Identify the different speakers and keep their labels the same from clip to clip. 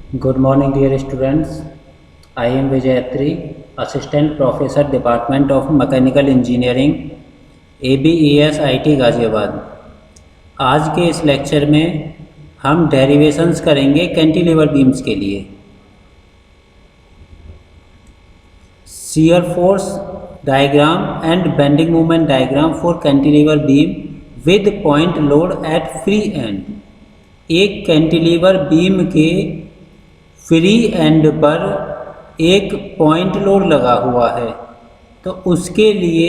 Speaker 1: Good morning, dear students. I am Vijay Attri, Assistant Professor, Department of Mechanical Engineering, ABES IT Ghaziabad. आज के इस lecture में हम derivations करेंगे कैंटिलीवर बीम्स के लिए। Shear force diagram and bending moment diagram for cantilever beam with point load at free and. एक cantilever beam के फ्री एंड पर एक पॉइंट लोड लगा हुआ है, तो उसके लिए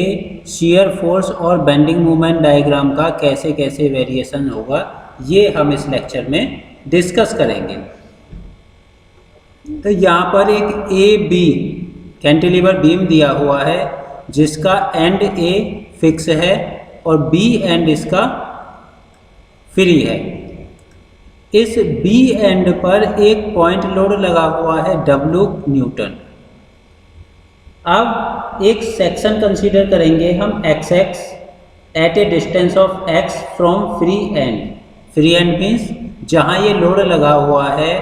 Speaker 1: शियर फोर्स और बेंडिंग मोमेंट डायग्राम का कैसे कैसे वेरिएशन होगा, ये हम इस लेक्चर में डिस्कस करेंगे। तो यहाँ पर एक ए बी कैंटिलीवर बीम दिया हुआ है जिसका एंड ए फिक्स है और बी एंड इसका फ्री है। इस बी एंड पर एक पॉइंट लोड लगा हुआ है W न्यूटन। अब एक सेक्शन कंसीडर करेंगे हम XX at a distance of X from free end. Free end means जहाँ ये लोड लगा हुआ है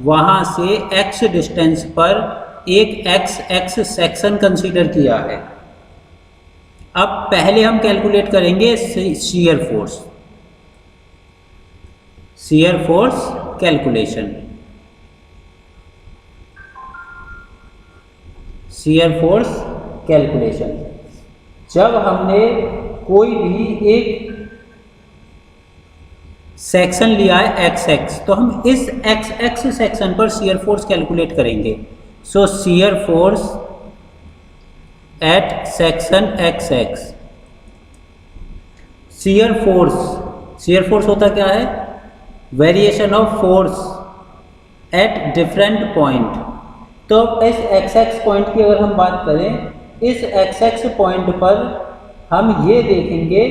Speaker 1: वहाँ से X डिस्टेंस पर एक XX सेक्शन कंसीडर किया है। अब पहले हम कैलकुलेट करेंगे shear force. Shear force calculation. Shear force calculation, जब हमने कोई भी एक सेक्शन लिया है XX, तो हम इस XX सेक्शन पर शियर फोर्स कैलकुलेट करेंगे। So shear force at section XX। Shear force होता क्या है? Variation of force at different point. तो इस XX पॉइंट की अगर हम बात करें, इस XX पॉइंट पर हम ये देखेंगे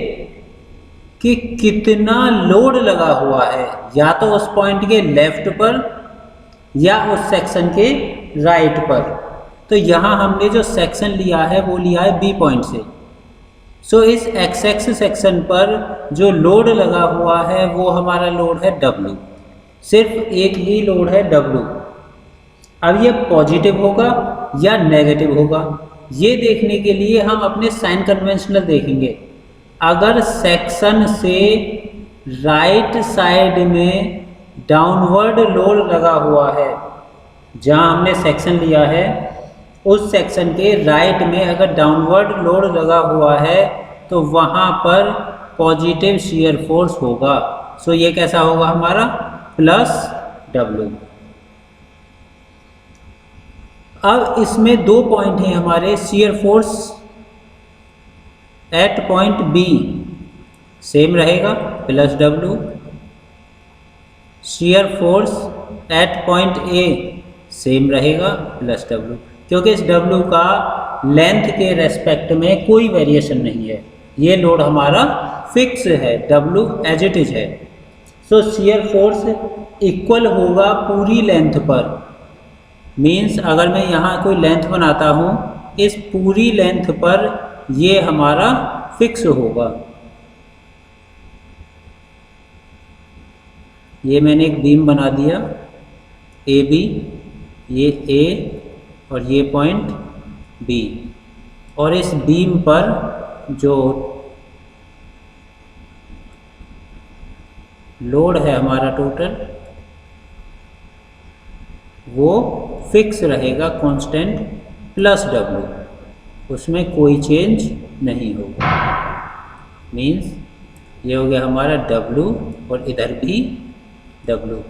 Speaker 1: कि कितना लोड लगा हुआ है, या तो उस पॉइंट के लेफ्ट पर या उस सेक्शन के राइट पर। तो यहाँ हमने जो सेक्शन लिया है वो लिया है B पॉइंट से। सो इस XX सेक्शन पर जो लोड लगा हुआ है वो हमारा लोड है W। सिर्फ एक ही लोड है W। अब ये पॉजिटिव होगा या नेगेटिव होगा, ये देखने के लिए हम अपने साइन कन्वेंशनल देखेंगे। अगर सेक्शन से राइट साइड में डाउनवर्ड लोड लगा हुआ है, जहाँ हमने सेक्शन लिया है उस सेक्शन के राइट में अगर डाउनवर्ड लोड लगा हुआ है तो वहाँ पर पॉजिटिव शियर फोर्स होगा। सो ये कैसा होगा हमारा? Plus W। अब इसमें दो पॉइंट हैं हमारे। Shear force at point B same रहेगा, plus W। Shear force at point A same रहेगा, प्लस W। क्योंकि इस W का लेंथ के रेस्पेक्ट में कोई वेरिएशन नहीं है, ये लोड हमारा फिक्स है, W एज इट इज है। सो शियर फोर्स इक्वल होगा पूरी लेंथ पर। मीन्स अगर मैं यहाँ कोई लेंथ बनाता हूँ, इस पूरी लेंथ पर ये हमारा फिक्स होगा। ये मैंने एक बीम बना दिया AB, ये A और ये पॉइंट B, और इस बीम पर जो लोड है हमारा टोटल वो फिक्स रहेगा, कांस्टेंट, प्लस W। उसमें कोई चेंज नहीं होगा। मीन्स ये हो गया हमारा W और इधर भी W,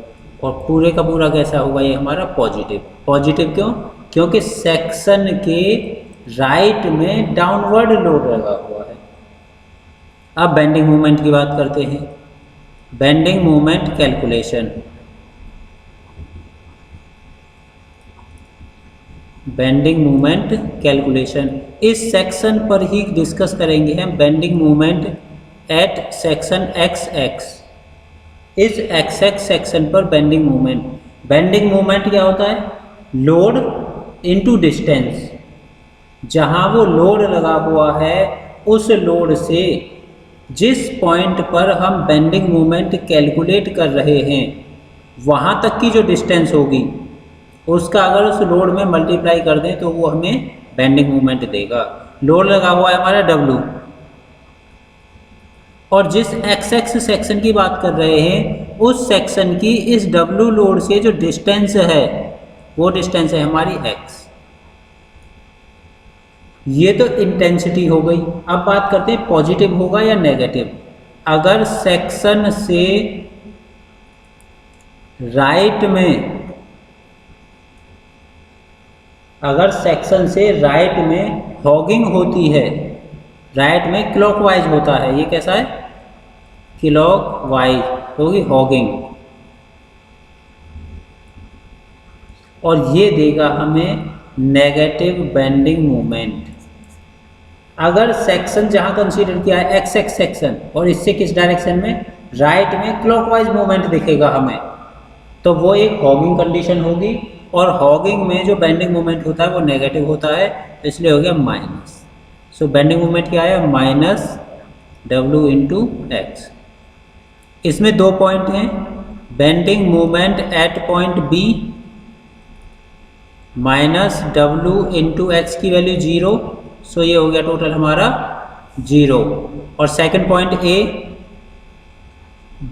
Speaker 1: और पूरे का पूरा कैसा होगा? ये हमारा पॉजिटिव। पॉजिटिव क्यों? क्योंकि सेक्शन के राइट में डाउनवर्ड लोड लगा हुआ है। अब बेंडिंग मोमेंट की बात करते हैं। Bending moment calculation. Bending moment calculation इस सेक्शन पर ही डिस्कस करेंगे हम। Bending moment eight section XX। इस XX सेक्शन पर बेंडिंग मोमेंट। बेंडिंग मोमेंट क्या होता है? Load into distance. जहाँ वो लोड लगा हुआ है उस लोड से जिस पॉइंट पर हम बेंडिंग मोमेंट कैलकुलेट कर रहे हैं वहाँ तक की जो डिस्टेंस होगी उसका अगर उस लोड में मल्टीप्लाई कर दें तो वो हमें बेंडिंग मोमेंट देगा। लोड लगा हुआ है हमारा W, और जिस XX सेक्शन की बात कर रहे हैं उस सेक्शन की इस W लोड से जो डिस्टेंस है वो डिस्टेंस है हमारी x। ये तो इंटेंसिटी हो गई। अब बात करते हैं पॉजिटिव होगा या नेगेटिव। अगर सेक्शन से राइट में, अगर सेक्शन से राइट में हॉगिंग होती है, राइट में क्लॉकवाइज होता है, ये कैसा है क्लॉकवाइज होगी हॉगिंग, और ये देगा हमें नेगेटिव बेंडिंग मोमेंट। अगर सेक्शन जहां कंसीडर किया है XX सेक्शन और इससे किस डायरेक्शन में, राइट में क्लॉकवाइज मोमेंट दिखेगा हमें, तो वो एक हॉगिंग कंडीशन होगी, और हॉगिंग में जो बेंडिंग मोमेंट होता है वो नेगेटिव होता है, इसलिए हो गया माइनस। सो बेंडिंग मोमेंट क्या है माइनस W इंटू एक्स। इसमें दो पॉइंट हैं, bending moment at point B minus W into x की वैल्यू 0, सो ये हो गया टोटल हमारा 0। और second point A,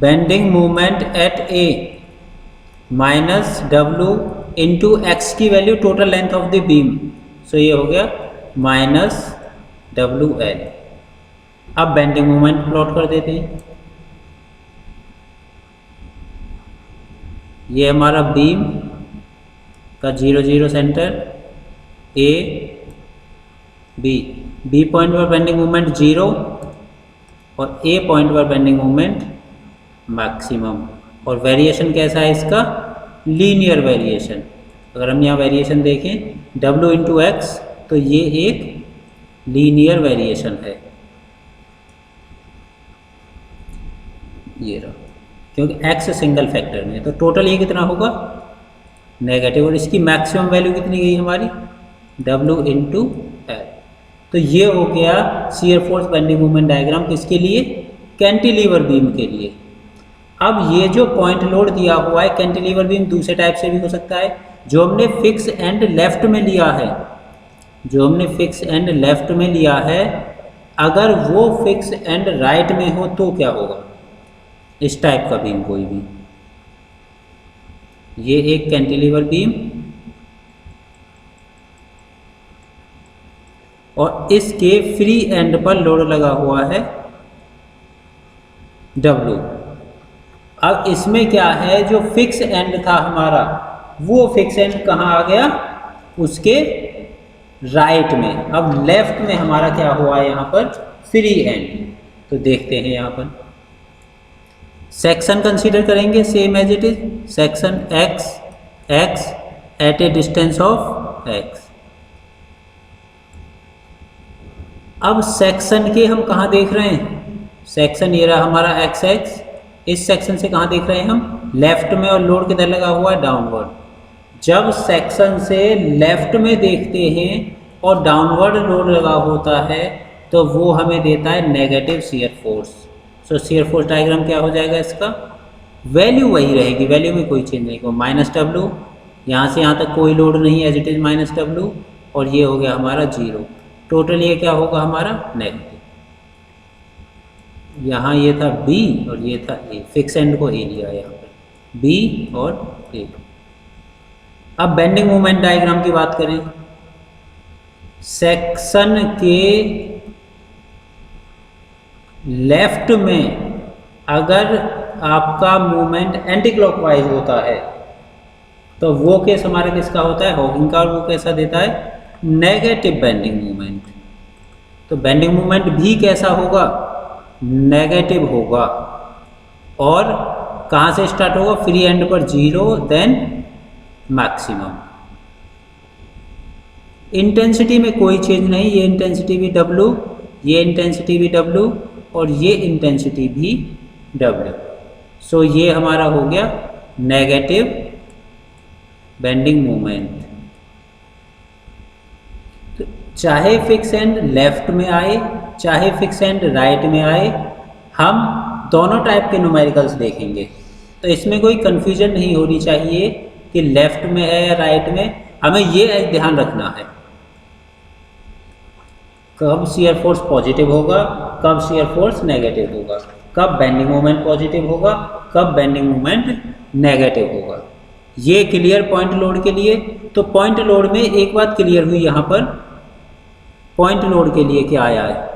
Speaker 1: bending moment at A minus W into x की value total length of the beam, so ये हो गया माइनस WL। अब बेंडिंग मोमेंट प्लॉट कर देते हैं। ये हमारा बीम का 0 0 सेंटर A B पॉइंट पर बेंडिंग मोमेंट 0 और A पॉइंट पर बेंडिंग मोमेंट मैक्सिमम। और वेरिएशन कैसा है इसका, लीनियर वेरिएशन। अगर हम यहाँ वेरिएशन देखें W इंटू एक्स, तो ये एक लीनियर वेरिएशन है, ये रहा, क्योंकि x सिंगल फैक्टर में, तो टोटल ये कितना होगा नेगेटिव। और इसकी मैक्सिमम वैल्यू कितनी गई हमारी W इंटू एल। तो ये हो गया shear force bending moment diagram किसके लिए, कैंटिलीवर बीम के लिए। अब ये जो पॉइंट लोड दिया हुआ है कैंटिलीवर बीम दूसरे टाइप से भी हो सकता है। जो हमने फिक्स एंड लेफ्ट में लिया है, जो हमने फिक्स एंड लेफ्ट में लिया है, अगर वो फिक्स एंड राइट में हो तो क्या होगा, इस टाइप का बीम कोई भी, ये एक कैंटिलीवर बीम और इसके फ्री एंड पर लोड लगा हुआ है W। अब इसमें क्या है, जो फिक्स एंड था हमारा वो फिक्स एंड कहाँ आ गया, उसके राइट में। अब लेफ्ट में हमारा क्या हुआ है यहाँ पर फ्री एंड, तो देखते हैं यहाँ पर सेक्शन कंसीडर करेंगे same as it is, section x at a distance of x। अब सेक्शन के हम कहाँ देख रहे हैं, सेक्शन ये रहा हमारा XX, इस सेक्शन से कहाँ देख रहे हैं हम लेफ्ट में, और लोड किधर लगा हुआ है डाउनवर्ड। जब सेक्शन से लेफ्ट में देखते हैं और डाउनवर्ड लोड लगा होता है तो वो हमें देता है नेगेटिव शियर फोर्स। सो शियर फोर्स डायग्राम क्या हो जाएगा, इसका वैल्यू वही रहेगी, वैल्यू में कोई चेंज नहीं होगा, माइनस W, यहाँ से यहाँ तक कोई लोड नहीं है as it is minus W, और ये हो गया हमारा 0। टोटल ये क्या होगा हमारा नेगेटिव। यहाँ ये था B और ये था A, फिक्स एंड को A लिया यहाँ पर B और A। अब बेंडिंग मोमेंट डायग्राम की बात करें, सेक्शन के लेफ्ट में अगर आपका मूवमेंट एंटी क्लॉकवाइज होता है तो वो केस हमारे किसका होता है, हॉगिंग का, और वो कैसा देता है नेगेटिव बेंडिंग मूवमेंट। तो बेंडिंग मूवमेंट भी कैसा होगा, नेगेटिव होगा, और कहाँ से स्टार्ट होगा, फ्री एंड पर 0 देन मैक्सिमम। इंटेंसिटी में कोई चेंज नहीं, ये इंटेंसिटी भी W, ये इंटेंसिटी भी W, और ये इंटेंसिटी भी W। सो ये हमारा हो गया नेगेटिव बेंडिंग मोमेंट। तो चाहे फिक्स एंड लेफ्ट में आए चाहे फिक्स एंड राइट में आए, हम दोनों टाइप के न्यूमेरिकल्स देखेंगे। तो इसमें कोई कन्फ्यूजन नहीं होनी चाहिए कि लेफ्ट में है या राइट में, हमें ये ध्यान रखना है कब शियर फोर्स पॉजिटिव होगा, कब शियर फोर्स नेगेटिव होगा, कब बेंडिंग मोमेंट पॉजिटिव होगा, कब बेंडिंग मोमेंट नेगेटिव होगा। ये क्लियर पॉइंट लोड के लिए। तो पॉइंट लोड में एक बात क्लियर हुई यहाँ पर, पॉइंट लोड के लिए क्या आया है,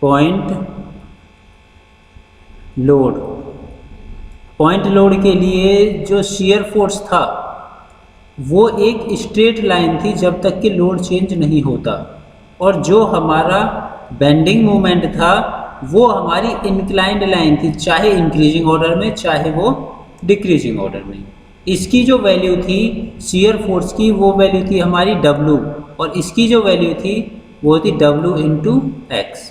Speaker 1: पॉइंट लोड, पॉइंट लोड के लिए जो शियर फोर्स था वो एक स्ट्रेट लाइन थी जब तक कि लोड चेंज नहीं होता, और जो हमारा बेंडिंग मोमेंट था वो हमारी इंक्लाइंड लाइन थी, चाहे इंक्रीजिंग ऑर्डर में चाहे वो डिक्रीजिंग ऑर्डर में। इसकी जो वैल्यू थी शियर फोर्स की वो वैल्यू थी हमारी W, और इसकी जो वैल्यू थी वो थी W इंटू एक्स।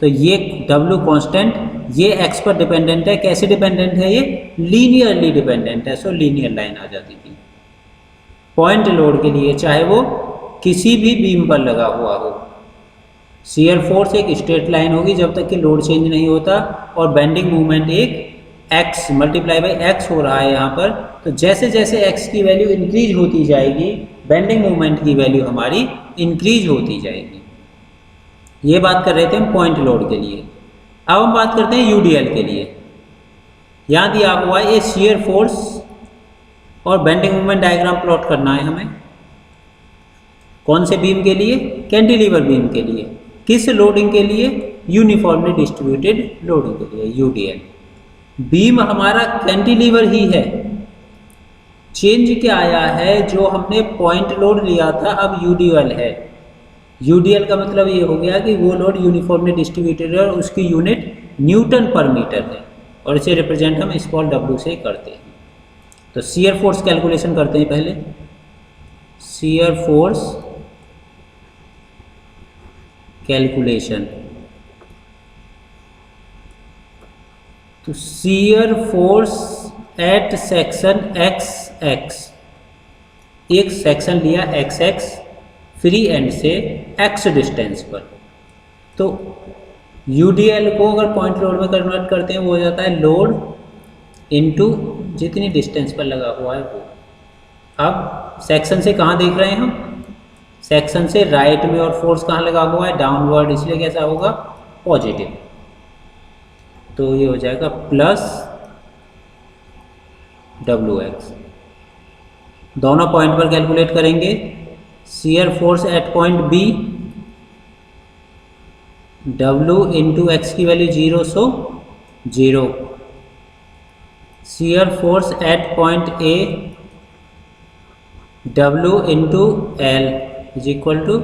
Speaker 1: तो ये W कांस्टेंट, ये x पर डिपेंडेंट है। कैसे डिपेंडेंट है? ये लीनियरली डिपेंडेंट है, सो लीनियर लाइन आ जाती थी पॉइंट लोड के लिए, चाहे वो किसी भी बीम पर लगा हुआ हो। शियर फोर्स एक स्ट्रेट लाइन होगी जब तक कि लोड चेंज नहीं होता, और बेंडिंग मूवमेंट एक x मल्टीप्लाई बाई x हो रहा है यहाँ पर। तो जैसे जैसे x की वैल्यू इंक्रीज होती जाएगी बेंडिंग मूवमेंट की वैल्यू हमारी इंक्रीज होती जाएगी। ये बात कर रहे थे हम पॉइंट लोड के लिए। अब हम बात करते हैं यूडीएल के लिए। यहाँ दिया हुआ है ये शियर फोर्स और बेंडिंग मूवमेंट डायग्राम प्लॉट करना है हमें। कौन से बीम के लिए? कैंटिलीवर बीम के लिए। किस लोडिंग के लिए? यूनिफॉर्मली डिस्ट्रीब्यूटेड लोडिंग के लिए, यूडीएल। बीम हमारा कैंटिलीवर ही है, चेंज क्या आया है, जो हमने पॉइंट लोड लिया था अब यूडीएल है। यूडीएल का मतलब ये हो गया कि वो लोड यूनिफॉर्मली डिस्ट्रीब्यूटेड है और उसकी यूनिट न्यूटन पर मीटर है, और इसे रिप्रेजेंट हम स्मॉल w से करते हैं। तो शियर फोर्स कैलकुलेशन करते हैं पहले। शियर फोर्स कैलकुलेशन, तो shear force at section XX, एक सेक्शन लिया XX फ्री एंड से x डिस्टेंस पर। तो यूडीएल को अगर पॉइंट लोड में कन्वर्ट करते हैं वो हो जाता है लोड इनटू जितनी डिस्टेंस पर लगा हुआ है वो। अब सेक्शन से कहाँ देख रहे हैं हम? सेक्शन से राइट में, और फोर्स कहाँ लगा हुआ है? डाउनवर्ड, इसलिए कैसा होगा? पॉजिटिव। तो ये हो जाएगा प्लस WX। दोनों पॉइंट पर कैलकुलेट करेंगे। Shear force at point B, W into x की value 0, so 0। Shear force at point A, W into L is equal to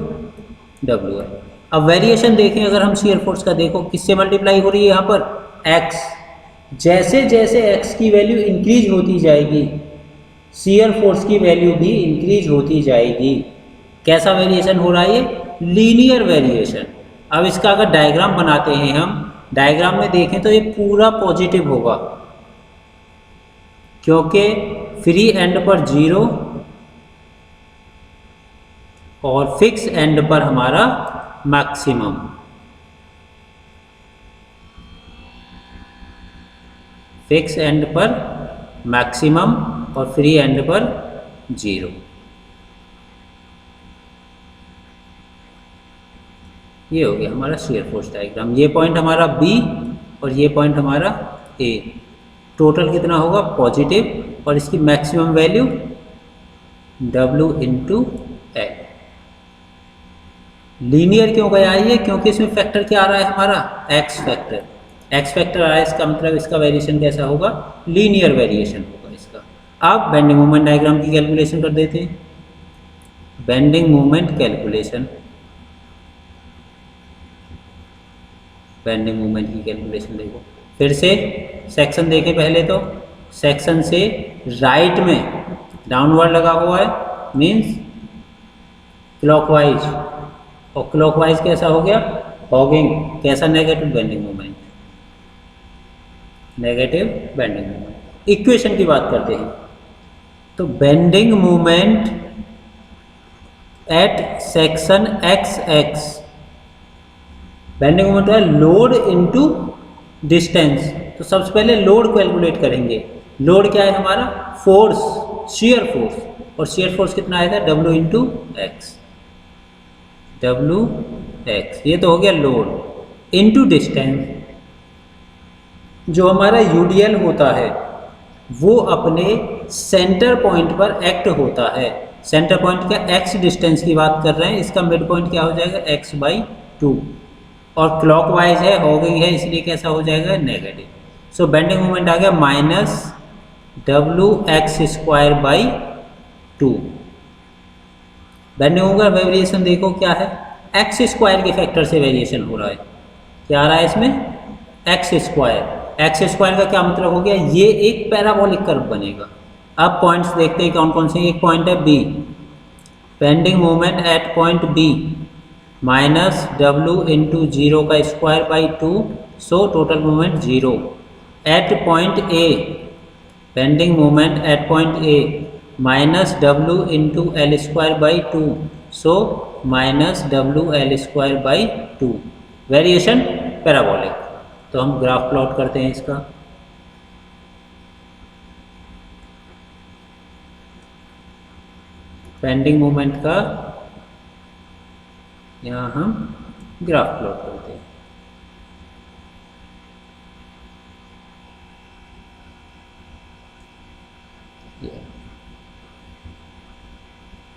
Speaker 1: WL। अब वेरिएशन देखें, अगर हम शियर फोर्स का देखो किससे मल्टीप्लाई हो रही है यहाँ पर? x। जैसे जैसे x की वैल्यू इंक्रीज होती जाएगी शियर फोर्स की वैल्यू भी इंक्रीज होती जाएगी। कैसा वेरिएशन हो रहा है ये? Linear variation. अब इसका अगर डायग्राम बनाते हैं हम, डायग्राम में देखें तो ये पूरा पॉजिटिव होगा, क्योंकि फ्री एंड पर 0 और फिक्स एंड पर हमारा मैक्सिमम। फिक्स एंड पर मैक्सिमम और फ्री एंड पर 0। ये हो गया हमारा शियर फोर्स डायग्राम। ये पॉइंट हमारा B और ये पॉइंट हमारा A। टोटल कितना होगा? पॉजिटिव, और इसकी maximum value W into L। Linear क्यों गया ये? क्योंकि इसमें फैक्टर क्या आ रहा है हमारा? x factor. x फैक्टर आ रहा है, इसका मतलब इसका वेरिएशन कैसा होगा? लीनियर वेरिएशन होगा इसका। अब बेंडिंग मोमेंट डायग्राम की कैलकुलेशन कर देते हैं। Bending moment calculation, bending moment की कैलकुलेशन देखो। फिर से सेक्शन देखें पहले, तो सेक्शन से राइट में डाउनवर्ड लगा हुआ है, मीन्स क्लॉकवाइज, और क्लॉकवाइज कैसा हो गया? हॉगिंग। कैसा? Negative bending moment, negative bending moment. Equation की बात करते हैं, तो bending moment eight section XX bending moment है लोड इनटू डिस्टेंस। तो सबसे पहले लोड कैलकुलेट करेंगे। लोड क्या है हमारा? Force, shear force. और शियर फोर्स कितना आएगा? W into x. W x, ये तो हो गया लोड इनटू डिस्टेंस। जो हमारा यूडीएल होता है वो अपने सेंटर पॉइंट पर एक्ट होता है। सेंटर पॉइंट का एक्स डिस्टेंस की बात कर रहे हैं, इसका मिड पॉइंट क्या हो जाएगा? x/2। और क्लॉकवाइज है, हो गई है, इसलिए कैसा हो जाएगा? नेगेटिव। सो बेंडिंग मोमेंट आ गया -WX²/2। बेंडिंग मोमेंट का वेरिएशन देखो क्या है? x² के फैक्टर से वेरिएशन हो रहा है। क्या आ रहा है इसमें? x²। x² का क्या मतलब हो गया? ये एक पैराबोलिक कर्व बनेगा। अब पॉइंट्स देखते हैं कौन कौन से। एक पॉइंट है B, bending moment at point B -W into 0²/2, so total moment 0। At point A, bending moment at point A -W into L²/2, so -WL²/2। Variation parabolic. तो हम ग्राफ प्लॉट करते हैं इसका। बेंडिंग मोमेंट का यहाँ हम graph plot करते हैं।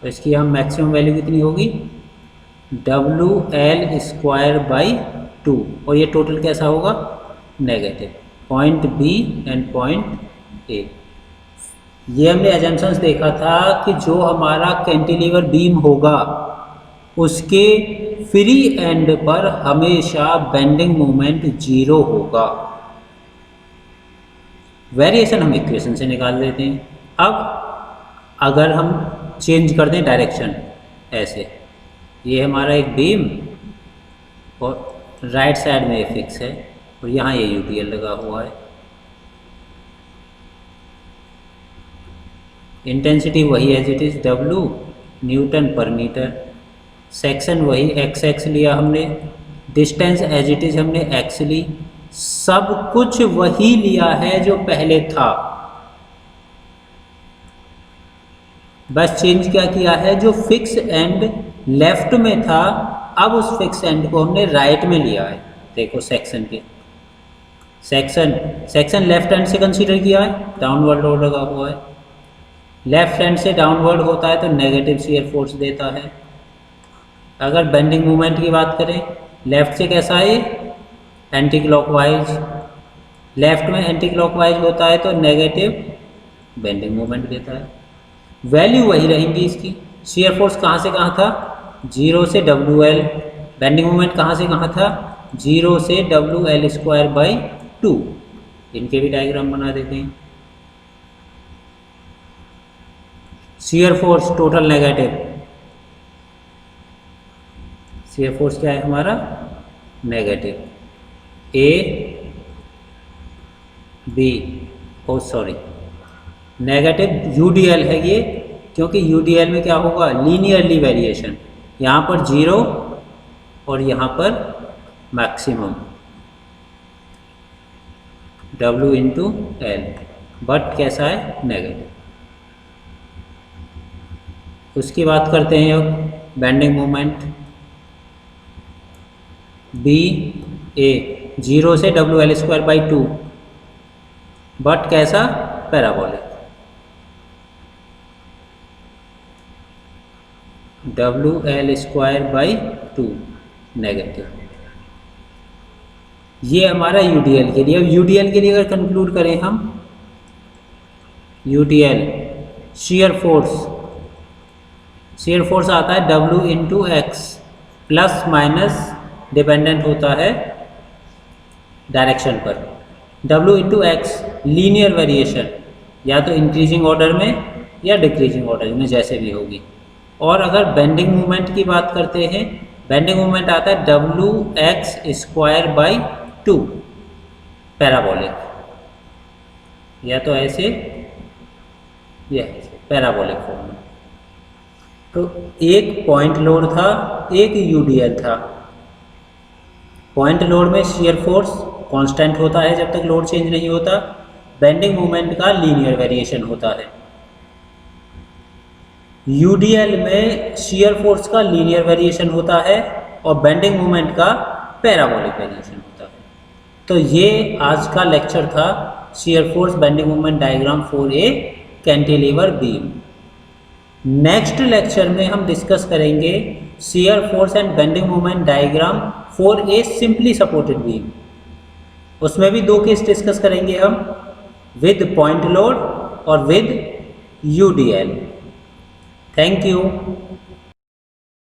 Speaker 1: तो इसकी हम मैक्सिमम वैल्यू कितनी होगी? WL²/2। और ये टोटल कैसा होगा? Negative. Point B and point A। ये हमने एजम्पशंस देखा था कि जो हमारा कैंटिलीवर बीम होगा उसके फ्री एंड पर हमेशा बेंडिंग मोमेंट 0 होगा। वेरिएशन हम इक्वेशन से निकाल लेते हैं। अब अगर हम चेंज कर दें डायरेक्शन, ऐसे ये हमारा एक बीम और राइट साइड में ये फिक्स है और यहाँ ये यूटीएल लगा हुआ है। इंटेंसिटी वही as it is W newton per metre. Section वही XX लिया हमने। डिस्टेंस एज इट इज़ हमने x ली। सब कुछ वही लिया है जो पहले था, बस चेंज क्या किया है? जो फिक्स एंड लेफ्ट में था अब उस फिक्स एंड को हमने राइट में लिया है। देखो सेक्शन के सेक्शन लेफ्ट हैंड से कंसीडर किया है, डाउनवर्ड लोड लगा हुआ है। लेफ्ट हैंड से डाउनवर्ड होता है तो नेगेटिव शियर फोर्स देता है। अगर बेंडिंग मूवमेंट की बात करें, लेफ्ट से कैसा है? Anti clockwise. लेफ्ट में एंटी क्लॉकवाइज होता है तो नेगेटिव बेंडिंग मूवमेंट देता है। वैल्यू वही रहेंगी इसकी। शियर फोर्स कहाँ से कहाँ था? 0 से WL। बेंडिंग मूवमेंट कहाँ से कहाँ था? 0 से WL²/2। इनके भी डायग्राम बना देते हैं। Shear force total negative. Shear force क्या है हमारा? Negative. A B oh sorry negative UDL है ये, क्योंकि UDL में क्या होगा? Linearly variation. यहाँ पर 0 और यहाँ पर maximum W into L, but कैसा है? नेगेटिव। उसकी बात करते हैं अब बेंडिंग मोमेंट BA 0 से WL²/2, बट कैसा? पैराबोलिक। WL²/2 negative. ये हमारा UDL के लिए। अब UDL के लिए अगर कंक्लूड करें हम, UDL शियर फोर्स आता है W into x, plus minus dependent होता है डायरेक्शन पर। W into x linear variation, या तो इंक्रीजिंग ऑर्डर में या डिक्रीजिंग ऑर्डर में, जैसे भी होगी। और अगर बेंडिंग मूवमेंट की बात करते हैं, बेंडिंग मूवमेंट आता है WX²/2 पैराबोलिक, या तो ऐसे या पैराबोलिक फॉर्म में। तो एक पॉइंट लोड था, एक UDL था। पॉइंट लोड में शियर फोर्स कांस्टेंट होता है जब तक लोड चेंज नहीं होता, बेंडिंग मोमेंट का लीनियर वेरिएशन होता है। यूडीएल में शियर फोर्स का लीनियर वेरिएशन होता है और बेंडिंग मोमेंट का पैराबोलिक वेरिएशन होता है। तो ये आज का लेक्चर था shear force bending moment diagram for a cantilever beam. Next lecture में हम डिस्कस करेंगे shear force and bending moment diagram for a simply supported beam. उसमें भी 2 केस डिस्कस करेंगे हम, विद पॉइंट लोड और विद यूडीएल। Thank you.